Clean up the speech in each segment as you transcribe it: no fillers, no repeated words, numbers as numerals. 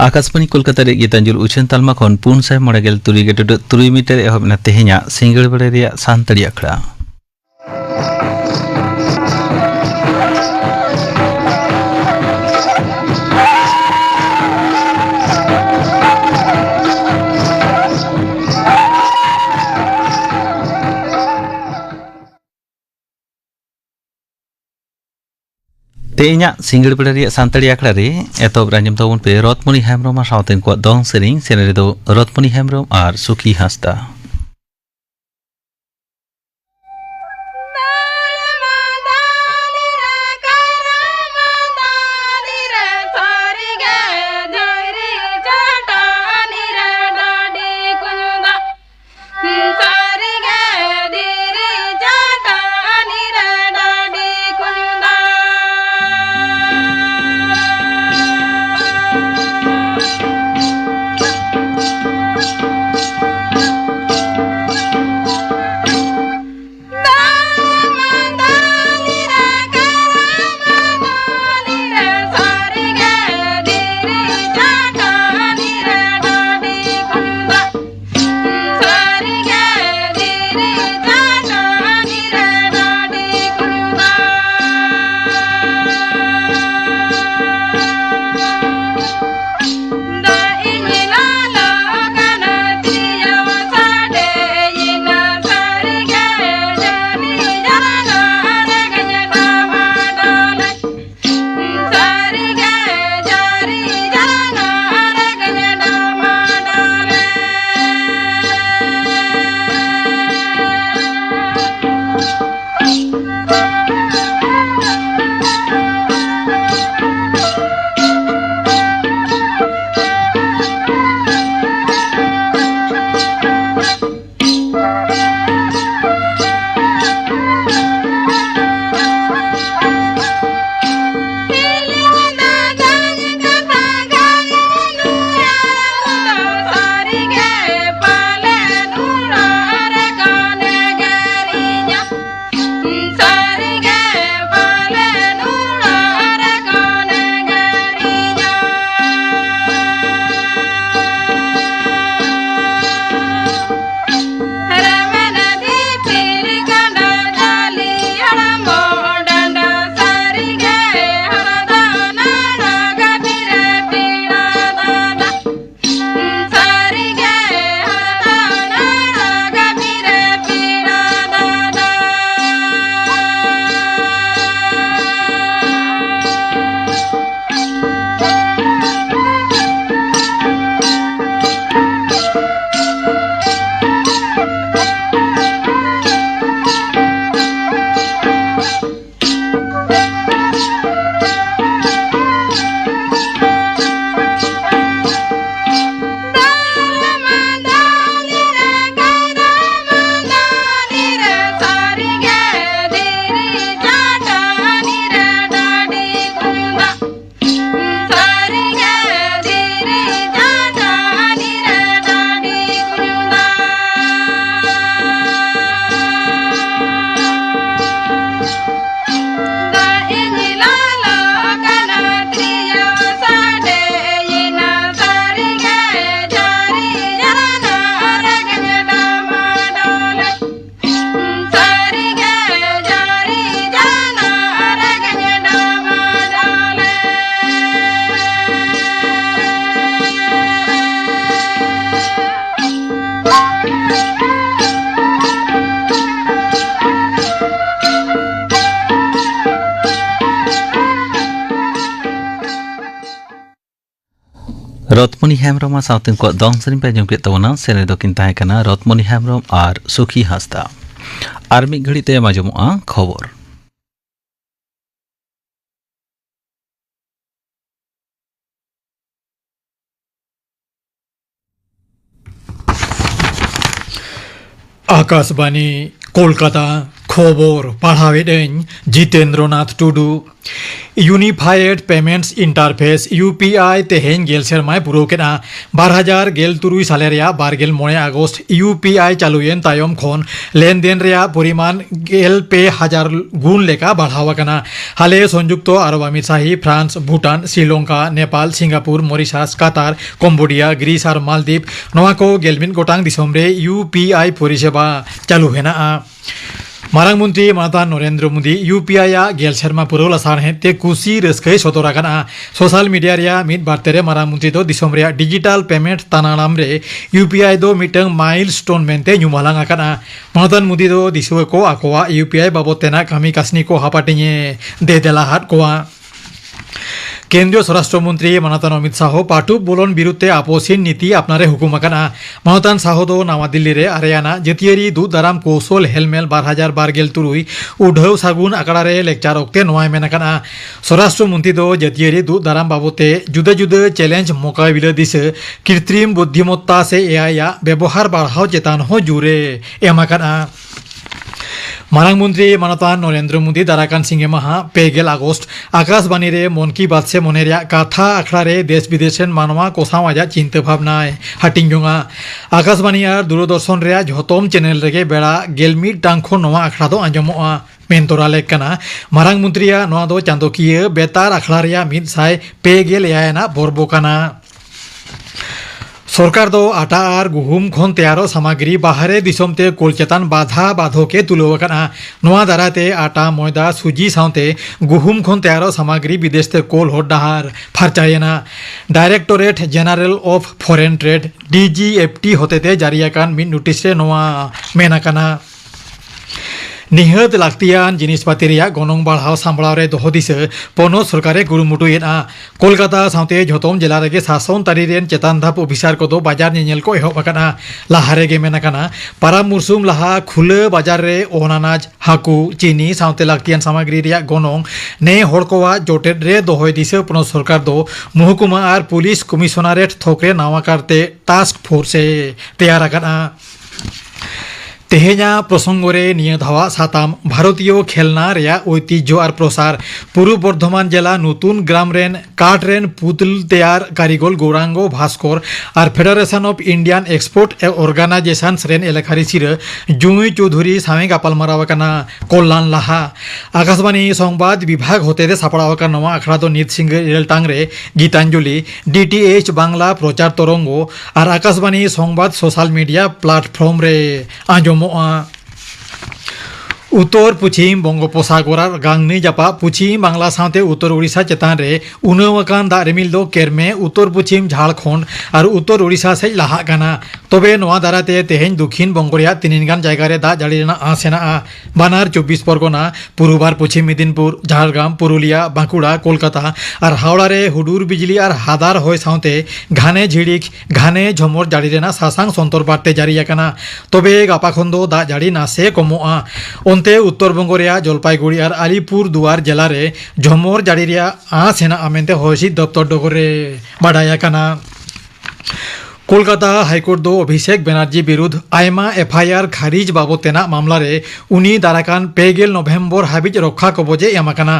आकाशवाणी कोलकाता रे गीतांजलि उछन तालमा खन 403 मीटर एहब ना तेहेኛ सिंगल बड़े रे सांतड़ी अखड़ा तेहेኛ सिंगल बड़े रे सांतड़ी अखड़ा रे एतो रांजम तबन पे रतमणि हेम्ब्रम सावतेन को दong सेरिंग सेने दो रतमणि हेम्ब्रम और सुखी हांसदा रतमणि हेम्ब्रम सावतेन को दong सेरिंग पे जमके तवना सेने दो किन ताहे कना रतमणि हेम्ब्रम और सुखी हांसदा आर मिद घड़ी ते माजमोआ खबर आकाशवाणी कोलकाता খবর পাঠাবেন Jitendranath Tudu unified payments interface UPI তেহেñ gel sermay puro kena 2013 সালে রেয়া 29 আগস্ট ইউপিআই চালুয়েন তায়ম খন লেনদেন রেয়া পরিমাণ গেল পে হাজার গুণ লেখা বাড়াওয়া কানা হালে সংযুক্ত আরব আমির শাহী France Bhutan Sri Lanka Nepal Singapore Mauritius Qatar Cambodia Greece আর মালদ্বীপ নওয়া ko gelmin gotang disom re UPI পরিষেবা চালু হেনা Marang Muntri Manatan Narendra Modi UPI ya gel serma puro lasan hete kusi reskai sotorakan social media ria mid bartere Marang Muntri do disom ria digital payment tananam re UPI do mitang milestone mente nyumalang akan Manatan Modi do disuwe ko akoa UPI babotena kami kasni ko hapatinye de delahat koa কেন্দ্রীয় স্বরাষ্ট্রমন্ত্রী মানাতান অমিত শাহ পাটু বোলন বিরুদ্ধে আপোসীন নীতি আপনারে হুকুম আকানা মানাতান শাহ দো নয়াদিল্লি আরিয়ানা জেতিয়ারি দু দারাম কৌশল হেলমেল 2012 উঢৌ সাগুন আকাড়ারে lecture অক্তে নয় মেনাকানা স্বরাষ্ট্রমন্ত্রী দো জেতিয়ারি দু দারাম বাবতে জুদে জুদে চ্যালেঞ্জ মোকাবিলা দিছে কৃত্রিম বুদ্ধিমত্তা সে এআই ব্যবহার বাড়াও চেতান হো জুড়ে এমাকানা Marang Muntri Manatan Narendra Modi Darakan Singhe Maha Pegel Agost Akashbani re Mon Ki Baat se Moneria Katha Akhra re Desh Bideshen Manwa Kosaw Aja Chinte Bhabnai Hatingjunga Akashbani ar Durodarshan rea Jhotom channel rege bera Gelmit Tangkho Noa Akhra do Anjomoa Mentora lekana Marang Muntri ya Noa do Chandokiye Betar Akhra rea Mid Sai Pegel Yaena Borbokana সরকার দো আটা আর গুহুম খন তেয়ারো সামগ্রী বাহারে দিসমতে কোলচেতান বাধা বাধকে তুলোকানা নোয়া দারাতে আটা ময়দা সুজি সাউতে গুহুম খন তেয়ারো সামগ্রী বিদেশতে কোল হড্ডাহার ফারচায়েনা directorate general of foreign trade DGFT হতেতে জারিয়াকান মিন নোটিসে নোয়া মেনাকানা নিহত লাক্তিয়ান জিনিসপাতি রেয়া গনং বাড়াও সামলাও রে দহ দিছে পনot সরকারে গুরুমুটুয়েনা কলকাতা সাউতে ঝতম জেলা রেগে শাসন তারি রেন চেতান ধাপ অফিসার কদো বাজার নিয়েল কো এহব আকানা লাহারে গে মেনাকানা পারা মুরসুম লাহা খুলে বাজার রে অনানাজ হাকু চিনি সাউতে লাক্তিয়ান সামগ্রী রেয়া গনং নে হড়কোয়া জোটেড রে দহয় দিছে পনot সরকার দো মহকুমা আর পুলিশ কমিশনারেট থকরে নাওয়া কারতে টাস্ক ফোর্সে তেয়ার আকানা তেহেñা প্রসঙ্গরে নিয়ে ধাওয়া সাতাম ভারতীয় খেলনা রেয়া ঐতিহ্য আর প্রসার পূর্ব বর্ধমান জেলা নতুন গ্রাম রেন কাঠ রেন পুতুল তেয়ার কারিগল গৌরাঙ্গ ভাস্কর আর federation of Indian export organization রেন এলাকারি সিরে জুঁই চৌধুরী সামে গাপাল মারাওয়াকানা কল্যাণ লাহা আকাশবাণী সংবাদ বিভাগ হতে সাপড়াওয়াকা নওয়া আখড়া দো নিত সিংহ রেলটাং রে গীতাঞ্জলি ডিটিএইচ বাংলা প্রচার তরঙ্গ আর আকাশবাণী সংবাদ সোশ্যাল মিডিয়া প্ল্যাটফর্ম রে আঞ্জম উত্তর পশ্চিম বঙ্গোপসাগরার গাংনি জাপা পশ্চিম বাংলা সাথে উত্তর ওড়িশা চেতান রে উনওয়াকান দা রিমিল দো কেরমে উত্তর পশ্চিম ঝাড়খণ্ড আর উত্তর ওড়িশা সে লাহা কানা তবে নোয়া দারাতে তেহেñ দক্ষিণ বঙ্গ রেয়া তিনগান জায়গারে দা জাড়ি রেনা আসেনা বানার 24 পরগনা পূর্বার পশ্চিম মেদিনীপুর ঝাড়গ্রাম পুরুলিয়া বাঁকুড়া কলকাতা আর হাওড়ারে হুডুর বিজলি আর হাদার হয় সাথে ঘানে ঝিড়িক ঘানে ঝমর জাড়ি রেনা সাসাং সন্তর বাড়তে জারি আকানা তবে গাপাখন্দ দা জাড়ি না সে কমোয়া অন্তে উত্তরবঙ্গ রেয়া জলপাইগুড়ি আর আলিপুর দুয়ার জেলারে ঝমর জাড়ি রেয়া সেনা আমেনতে হয়েছি দপ্তর ডগরে বাড়ায় কানা কলকাতা হাইকোর্ট দো অভিষেক ব্যানার্জি বিরুদ্ধ আইমা এফআইআর খারিজ বাবতেনা মামলারে উনি দারাকান পেগেল নভেম্বর হাবিজ রক্ষা কবজে এমাকানা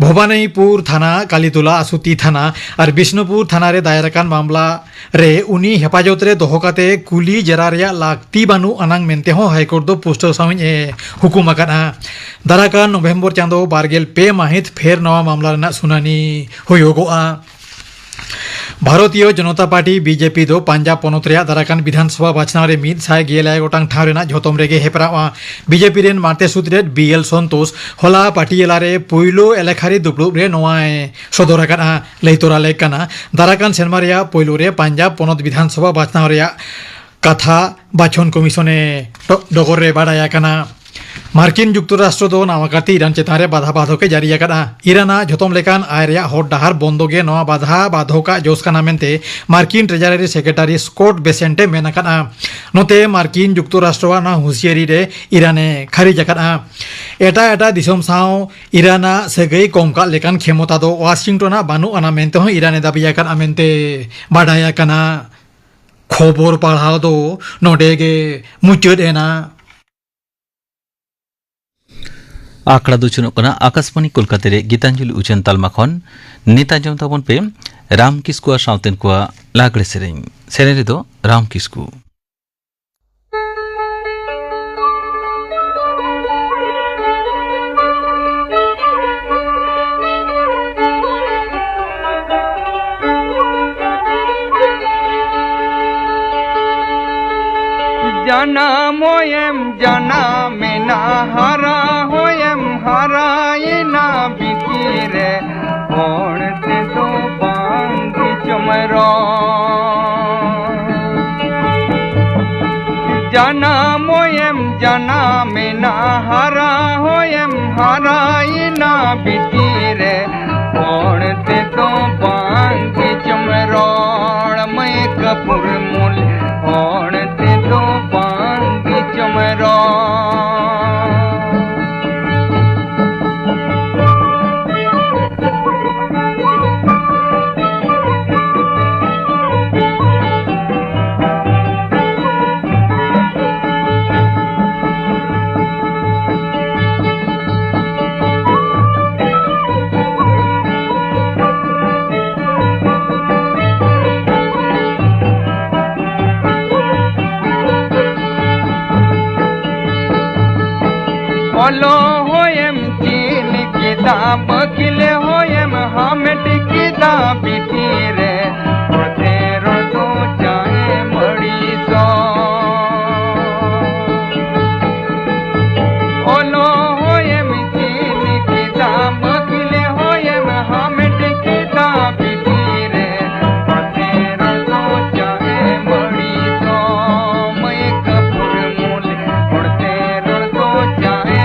ভবানীপুর থানা কালীতলা আসুতি থানা আর বিষ্ণুপুর থানারে দায়েরাকান মামলা রে উনি হেফাজতরে দহকাতে কুলি জেরা রেয়া লাগতি বানু আনাং মেনতে হো হাইকোর্ট দো পোস্ট সামিন হুকুম আকানা দারাকান নভেম্বর চাঁদো বারগেল পে মাহিত ফের নওয়া মামলা রেনা শুনানি হইগোয়া ভারতীয় জনতা পার্টি বিজেপি দো পাঞ্জাব পনत রেয়া দারাকান বিধানসভা বাছনাव रे 111 गोटां ठाव रेना झोतम रेगे हेपरावा बीजेपी रेन मारते सुत्रेट बीएल संतोष होला पाटियला रे पोइलो एलेखारी दुपड़ुब रे नोआय सदराकाना लैतोरा लेकाना दाराकान सेनमा रेया पोइलो रे पांजाब पनत विधानसभा बाछनाव रेया कथा बाछन कमिशने डगर रे बाडाया काना মার্কিন যুক্তরাষ্ট্র দো নামাকাতি ইরান চেতারে বাধা বাধকে জারি আকানা ইরানা ঝতম লেকান আয়রিয়া হট ডাহার বন্দগে নয়া বাধা বাধকা জোসকানা মেনতে মার্কিন ট্রেজারি সেক্রেটারি স্কট বেসেন্টে মেনাকানা নতে মার্কিন যুক্তরাষ্ট্র না হুঁশিয়ারি রে ইরানে খারিজ আকানা এটা এটা দিসম সাও ইরানা সেগৈ কমকা লেকান ক্ষমতা দো ওয়াশিংটনা বানু আনা মেনতে হ ইরানে দাবি আকানা মেনতে বাড়ায় আকানা খবর পাড়াও দো নডেগে মুচুদ এনা आकड़ा दो चुनों कना आकाशवाणी कोलकाता रे गीतांजलि उचन तालमा खन नेता जम तबन पे राम किस्कु साउतेन को लागड़े सेरें रे दो राम किस्कु जाना मोयम जाना मेना हरा होयम हरा ये ना बिकीरे होण ते दो बांगी चमरो जाना मोयम जाना मेना हरा होयम हरा ये ना बिकीरे होण ते दो बांगी चमरो मैं कपूर मूल होण ते दो बांगी चमरो बोलो होयम चीन किदा बकिले होयम हमेट किदा बिटीरे रोते रोदो चाहे मड़ी सो बोलो होयम चीन किदा बकिले होयम हमेट किदा बिटीरे रोते रोदो चाहे मड़ी सो मैं कपूर मूल रोते रोदो चाहे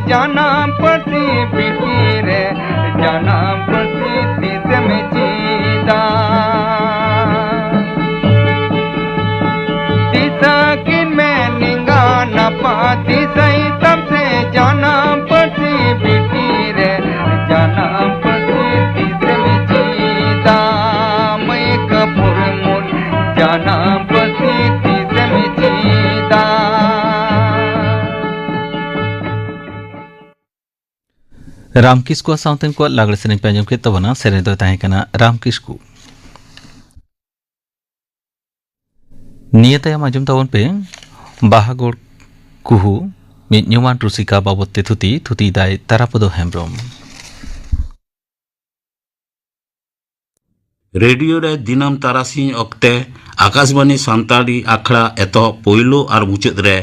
जाना पति बिटीरे जाना पति तीस में जीदा तीसा किन में निंगा न पाती सही तब से जाना पति बिटीरे जाना पति तीस में जीदा मैं कपूर मूल जाना पति तीस में जीदा राम किस्कु साउतेन को लागड़े सेरें पे आंजम के तबना सेरें दो ताहे कना राम किस्कु नियत आंजम तबन पे बाहागोड़ कुहू मिद न्यूमान रुसिका बाबते थुती दाय तारापदो हेम्ब्रम रेडियो रे दिनम तारासिं ऑक्ते आकाशवाणी सान्ताड़ी आखड़ा एतो पोइलो और मुचाद रे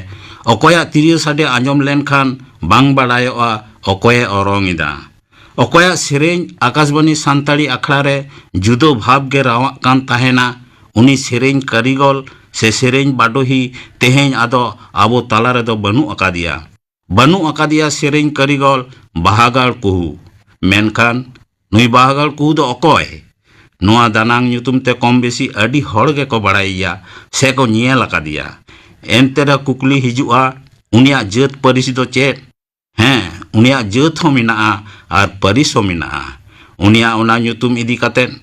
अकोया तिरियो साडे आंजम लेनखान बांग बाडायोआ अकोये ओरोंगिदा अकोया सेरें आकाशवाणी सान्ताड़ी आखड़ा रे जुदो भाव गे रावाक कान ताहेना उनी सेरें कारीगल से सेरें बाडोही तेहें आदो आबो ताला रे दो बनु अकादिया सेरें कारीगल बाहागाड़ कुहू मेनखान नुई बाहागाड़ कुहू दो अकोय नोआ दानांग ᱧᱩᱛᱩᱢ ते कम बेसी अडी हड़ गे को बड़ाइया से को नियल अकादिया एनतेरा कुकली हिजुआ उनिया जात परिस दो चेत हैं उनिया जात हो मिनाआ और परिस हो मिनाआ उनिया उना ᱧᱩᱛᱩᱢ इदी कातेन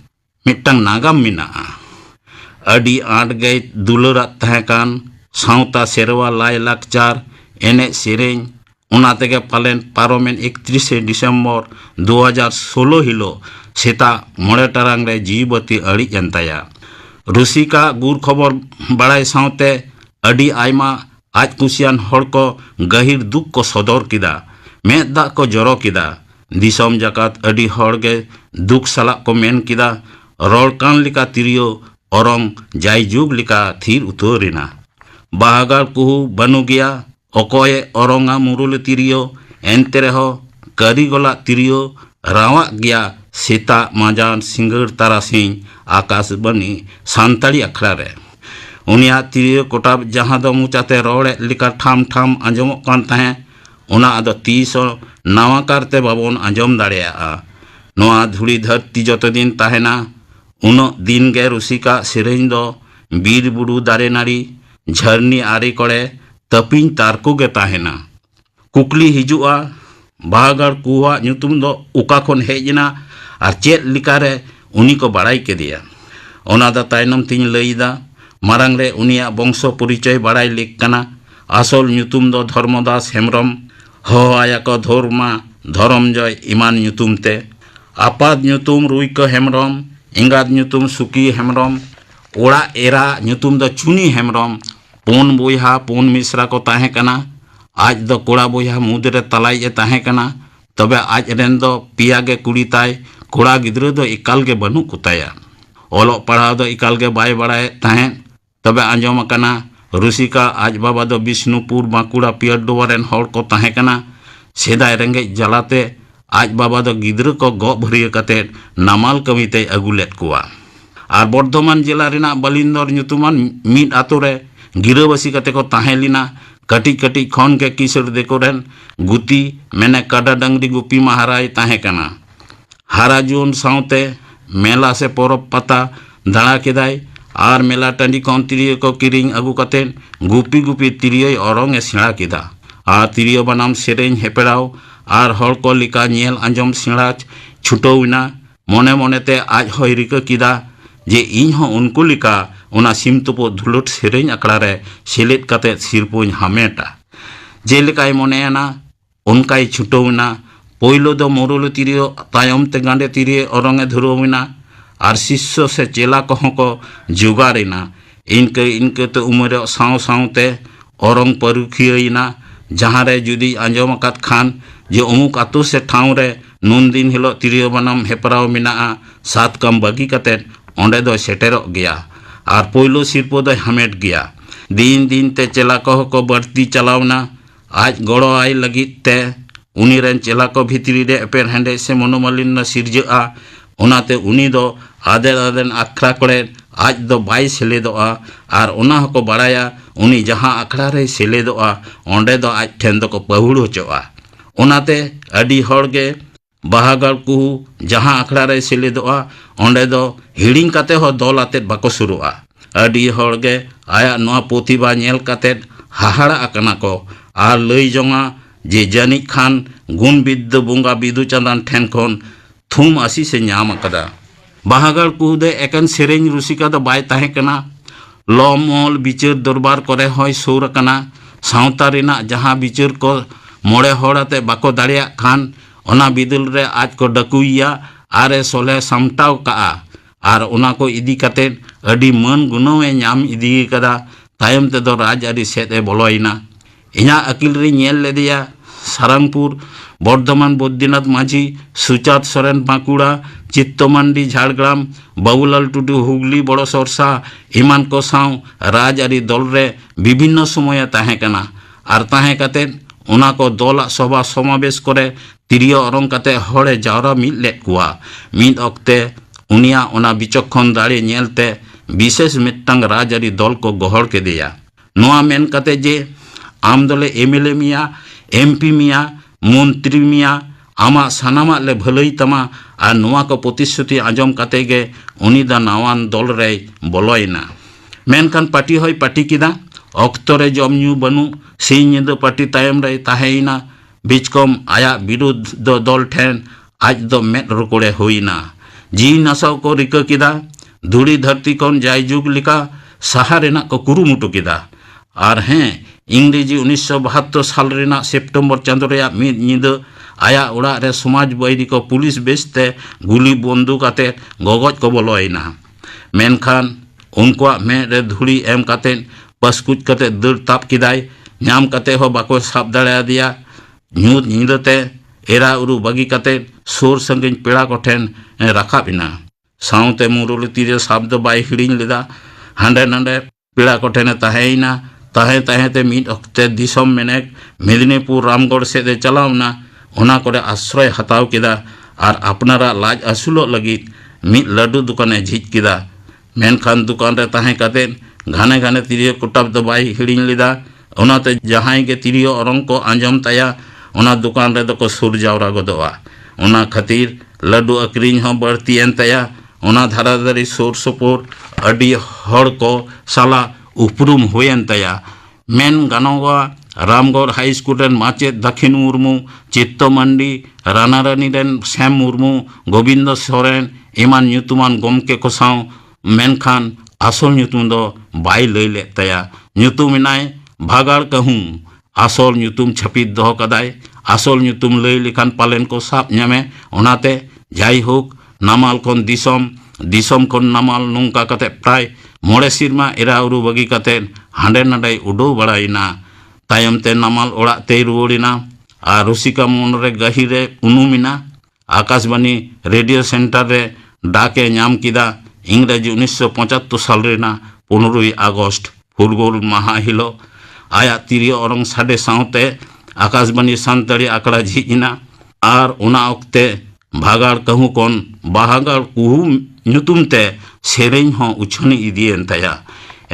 मिट्टंग नागाम मिनाआ अडी आट गई दुलरा तहकान सावता सेरवा लाय लाकचार एने सेरें उना तेगे पालेन पारोमेन 31 डिसेम्बर 2016 हिलो सेता मोड़े टारांग रे जीवती अड़ी जनताया रुसिका गुर खबर बड़ाई सावते अड़ी आयमा आज कुसियान हड़ को गहिर दुख को सदर किदा मेद दा को जरो किदा दिसम जकात अड़ी हड़ गे दुख सला को मेन किदा रोलकान लिका तिरियो औरंग जाय जुग लिका थीर उतोरिना बाहागाड़ कुहू बनु गया अकोये औरंगा मुरुल तिरियो एनते रहो कारीगला तिरियो रावा गया सीता माजान सिंगर तारासिंह आकाशवाणी सान्ताड़ी अखड़ा रे उनिया तिरियो कोटाब जहाँ दो मुचाते रोड़े लिका ठाम ठाम आंजमोग कान ताहें ona ado tiso nawa karte babon anjom dareya'a noa dhuri dharti joto din tahena uno din ge rusika sereñ do bir buru dare nari झरनी आरे करे तपिन तारको गे ताहेना कुकली हिजुआ बाहागड़ कुआ nyutum do uka खन हेजना आर चेत लिकारे उनी को बाड़ाई के दिया ओना दा तायनम तिन लईदा मारांग रे उनिया बंशो परिचय बाड़ाई लेक कना आसल nyutum do धर्मदास हेमरम हो आया को धर्मा धरम जय इमान nyutum ते आपाद nyutum रुइको हेमरम इंगाद nyutum सुकी हेमरम ओड़ा एरा nyutum do चुनी हेमरम पोन बोहा पोन मिश्रा को ताहे कना आज दो कोड़ा बोहा मुदरे तलाई ए ताहे कना तबे आज रेन दो पिया गे कुड़ी ताय कोड़ा गिद्रो दो इकाल के बनु कुताया ओलो पढ़ा दो इकाल के बाय बड़ाए ताहे तबे आंजोम कना रुसिका आज बाबा दो बिष्णुपुर बांकुड़ा पियर डोवरेन हॉल को ताहे कना सेदाय रेंगे जलाते आज बाबा दो गिद्रो को गो भरिय कते नामाल कमिते अगुलेट कुआ आर बर्धमान जिला रेना बलिंदर nyutuman मिड आतुरे गिरबासी कते को ताहेलिना कटी कटी खन के किशोर देकोरेन गुती मेने काडा डंगरी गुपी महाराज ताहे कना हारा जुन साउते मेला से परब पता दाड़ा केदाय आर मेला टंडी कौन तिरियो को किरिंग अगु कते गुपी गुपी तिरियो औरंग ए सेड़ा केदा आर तिरियो बनाम सेरेñ हेपेड़ाव आर हर को लिका नेल आंजम सेड़ा छुटोविना मने मने ते आज होय रिका किदा जे इन हो उनको लिका ओना सिम तुपो धुलुट सेरेñ आकड़ा रे सेलेद कते सिरपोñ हामेटा जेलेकाय मनेना उनकाय छुटोविना पोइलो दो मोरुल तिरियो तायम ते गांडे तिरिये औरंगे धुरोविना आर शिष्य से चेला कहों को जुगारिना इनके तो उम्र साव सावते औरंग परुखियना जहाँ रे जुदी आंजम अकात खान जे अमुक आतु से ठाव रे नुन दिन हिलो तिरियो बनाम हेपराव मिनाआ सात कम बगी कते ओंडे दो सेटेरो गया आर पोइलो सिरपो दो हमेट गया दिन दिन ते चेला कहो को बढ़ती चलावना आज गड़ो आई लगित ते उनी रेन चेला को भितरी रे एपेर हेंडे से मनोमालिन्य सिरजा ओनाते उनी दो आदेन आदेन आखड़ा करे आज दो बाई सेलेदोआ आर ओना हको बाड़ाया उनी जहां आखड़ा रे सेलेदोआ ओंडे दो आज ठेन दो को पहुड़ होचोआ ओनाते अडी हड़गे बाहागड़ को जहां आखड़ा रे सेलेदोआ ओंडे दो हिड़िंग कते हो दल आते बाको शुरुआ अडी हड़गे आया नोआ प्रतिभा नेल कते हाहाड़ा आकना को आर लई जोंगा जे जानी खान गुण विद्य बुंगा बिदु चंदन ठेन खन थुम आसी से नाम अकदा बाहागड़ को दे एकन सेरेñ रुसिका दो बाय ताहे कना लमल बिचार दरबार करे होय सौर कना सावता रेना जहां बिचार को मोड़े होड़ाते बाको दाड़िया खान ओना बिदुल रे आज को डकुइया आरे सोले सामटाव का आर ओना को इदी कते अडी मन गुनोवे नाम इदी कदा तायम ते दो राज आरी सेत ए बोलोइना इना अकिल रे नेल लेदिया सारंगपुर बर्धमान बद्रीनाथ माझी सुचात सोरेन बांकुड़ा चित्तमांडी झाड़ग्राम बाबूलाल टुडू हुगली बड़ो सरसा इमान को साव राज आरी दल रे विभिन्न समय ताहे कना आर ताहे कते ओना को दल सभा समावेश करे तिरियो औरंग कते हड़े जावरा मिद लेट कुआ मिद अक्ते उनिया ओना बिचक्षण दाड़े नेलते विशेष मिट्टांग राज आरी दल को गहड़ के दिया नोआ मेन कते जे आम दले एमएलए मिया एमपी मिया मंत्री मिया आमा सानामा ले भलई तमा आ नोआ को प्रतिश्रुति आजम कते गे उनी दा नावान दल रे बोलोइना मेनखान पार्टी होय पार्टी किदा अक्तरे जमन्यू बनु सेई निद पार्टी तायम रे ताहेइना बिचकम आया विरोध दो दल ठेन आज दो मेट रोकोड़े होइना जी नसाव को रिका किदा धूड़ी धरती कौन जायजुग लिका सहारेना को कुरुमुटु किदा आर हैं इंग्रेजी 1972 साल रेना सेप्टेम्बर चांदो रे मिद निद आया उड़ा रे समाज बैरी को पुलिस बेचते गुली बंदूक आते गगज को बोलोइना मेनखान उनको में रे धूड़ी एम काते पसकुच कते दर ताप किदाय नाम कते हो बाको साब दाड़ा दिया न्यूद निदते एरा उरु बगी कते सोर संगिन पेड़ा को ठेन रखा बिना साउते मुरुल तीरे शब्द बाय हिड़िंग लेदा हांडे नांडे पेड़ा को ठेन ताहेइना ताहे ताहे ते मिद अक्ते दिसम मेनेक मेदिनीपुर रामगढ़ से दे चलावना ओना करे आश्रय हताव किदा आर अपनारा लाज असुलो लगित मिद लड्डू दुकाने झिज किदा मेनखान दुकान रे ताहे कते घाने घाने तिरियो कुटाब दो बाय हिड़िंग लेदा ओनाते जहां के तिरियो औरंग को आंजम ताया ona dukan re doko sur jawra godoa ona khatir ladu akring ho barti entaya ona dharadari sur supur adi hor ko sala uprum hoyen taya men ganoga Ramgarh high school रेन माचेद दक्षिण मुर्मू चित्तो मंडी रानारानी रेन श्याम मुर्मू गोविंद सोरेन एमान ᱧᱩᱛᱩᱢᱟᱱ गमके को साव मेनखान आसल ᱧᱩᱛᱩᱢ दो बाय लई ले तया ᱧᱩᱛᱩᱢ इनाय भागाड़ कहूँ आसल ᱧᱩᱛᱩᱢ छपित दो कदाय आसल ᱧᱩᱛᱩᱢ लई लेखान पालेन को साब ᱧᱟᱢे ओनाते जाई होक नामाल कोन दिसम कोन नामाल नुंका कते प्राय मोड़े सिरमा एरा उरु बगी कते हांडे नाडे उडो बड़ाइना तायमते नामाल ओड़ा ते रुवड़िना और रुसिका मनरे गहिरे उनुमिना आकाशवाणी रेडियो सेंटर रे डाके नाम किदा इंग्रेजी 1975 साल रेना 15 আগস্ট फुरगोल माहा हिलो आया तिरियो औरंग साडे सावते आकाशवाणी सानताड़ी आकड़ा झिजना और उना ओक्ते भागाड़ कहूँ कोन बाहागाड़ कुहू ᱧᱩᱛᱩᱢते सेरेñ हो उछनी इदियन तया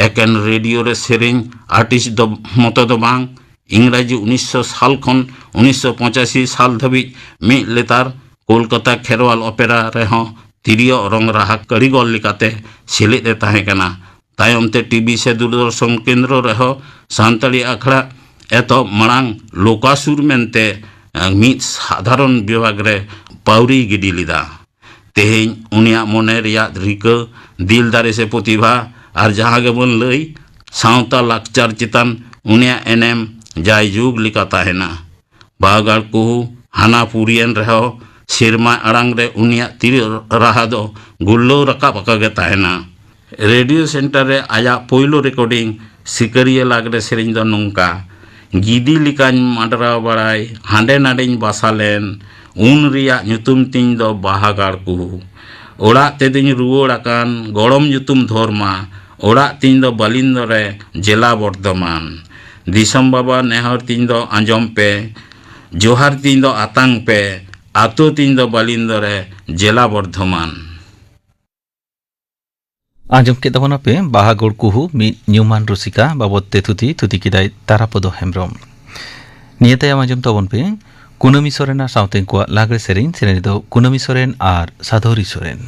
एकेन रेडियो रे सेरेñ आर्टिस्ट दो मतो दो बांग इंग्रेजी 1900 साल खन 1985 साल धबी मी लेतार कोलकाता खेरवाल ओपेरा रे हो तिरियो रंग राहा कारीगल लिकाते सेलेद ए ताहे कना तायमते टीवी से दूरदर्शन केंद्र रे हो सानताड़ी आखड़ा एतो मरांग लोकासुर मेनते मित साधारण विभाग रे पाउरी गिडी लिदा तेहेñ उनिया मने रिया रिका दिलदारे से प्रतिभा और जहाँ के बन लई सावता लाकचार चितान उनिया एनएम जाय जुग लिका ताहेना बागाड़ कुहू हाना पुरियन रहो सिरमा अड़ांग रे उनिया तिर राहा दो गुल्लो रकाब अकागे ताहेना रेडियो सेंटर रे आया पोइलो रिकॉर्डिंग सिकरिया लागरे सेरेñ दो नोंका गिदी लिकाñ माडराव बड़ाय हांडे नाडेñ बासालेन उन रिया ᱧᱩᱛᱩᱢ तिñ दो बाहागाड़ कुहू ओड़ा तेदिñ रुवड़ाकान गड़म ᱧᱩᱛᱩᱢ धर्मा ओड़ा तिñ दो बलिंदो रे जिला बर्धमान दिसम बाबा नेहर तिñ दो आंजम पे जोहार तिñ दो आतांग पे आतो तिñ दो बलिंदो रे जिला बर्धमान आंजम के तबना पे बाहागोड़ कुहू मी ᱧᱩᱢᱟᱱ रुसिका बाबद ते थुती किदाय तारापदो हेम्ब्रम नियते आंजम तबन पे कुनमी सोरेना सावते को लागरे सेरेñ दो कुनमी सोरेन और साधोरी सोरेन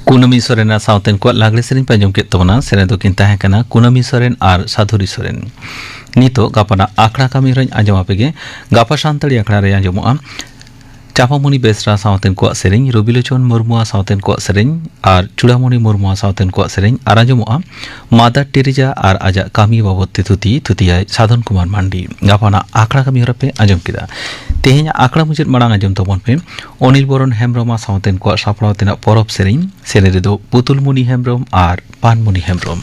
कुनमी सोरेना साउतेन को लागले सेरिन पे जमके तबना सेरे दो किन ताहे कना कुनमी सोरेन आर साधुरी सोरेन नितो गापना आखड़ा कामी रन आजम आपेगे गापा शांतड़ी आखड़ा रे आजमोआ चापामुनि बेसरा साउतेन को सेरिन रबिलोचन मुर्मुआ साउतेन को सेरिन आर चुड़ामुनि मुर्मुआ साउतेन को सेरिन आर आजमोआ मादार टेरिजा आर आजा कामी बाबत थुतियाय साधन कुमार मांडी गापना आखड़ा कामी हरपे आजम किदा तेहेኛ आखड़ा मुजित मांग आजम तबन पे अनिल बरन हेम्ब्रम साउतेन को सापड़ाव तेना परब सेरिन सेरे दो पुतुलमुनि हेम्ब्रम आर पानमुनि हेम्ब्रम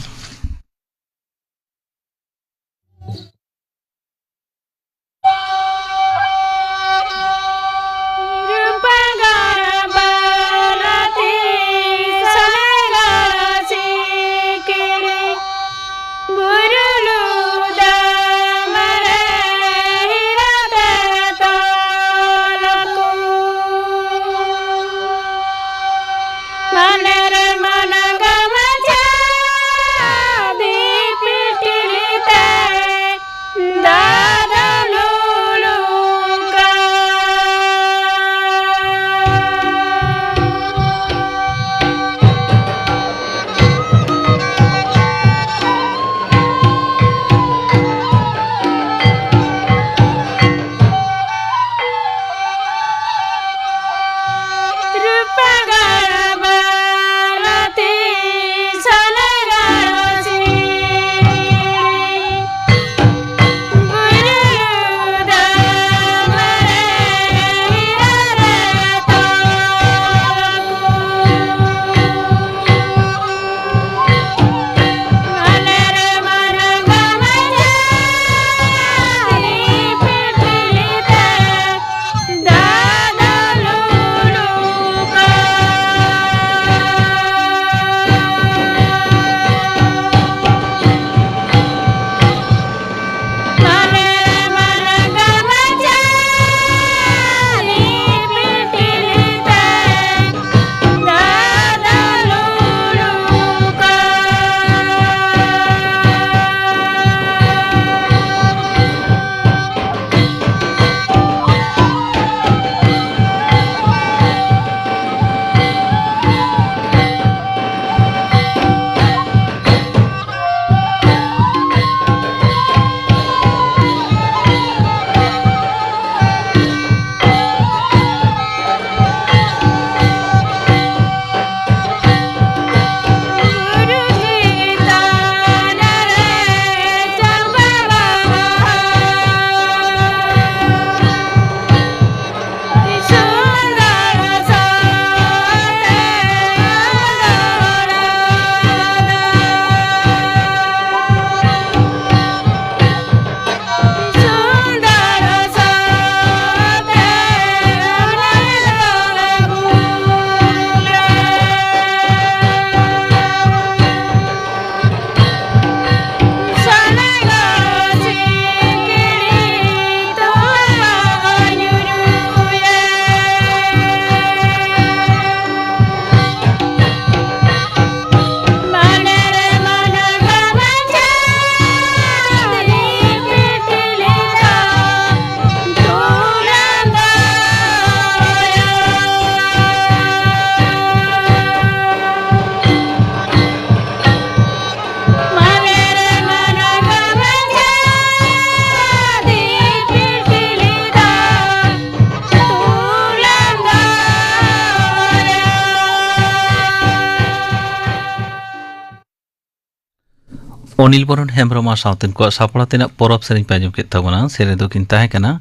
अनिल बरन हेम्ब्रम साउतेन को सापड़ातेना परब सेरिन पे आजम के तबना सेरे दो किन ताहे कना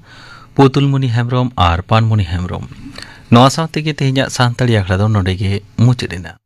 पुतुलमुनि हेम्ब्रम आर पानमुनि हेम्ब्रम नवा साउते के तेहेኛ सानताड़ी आखड़ा दो नोडे के मुचेदेना।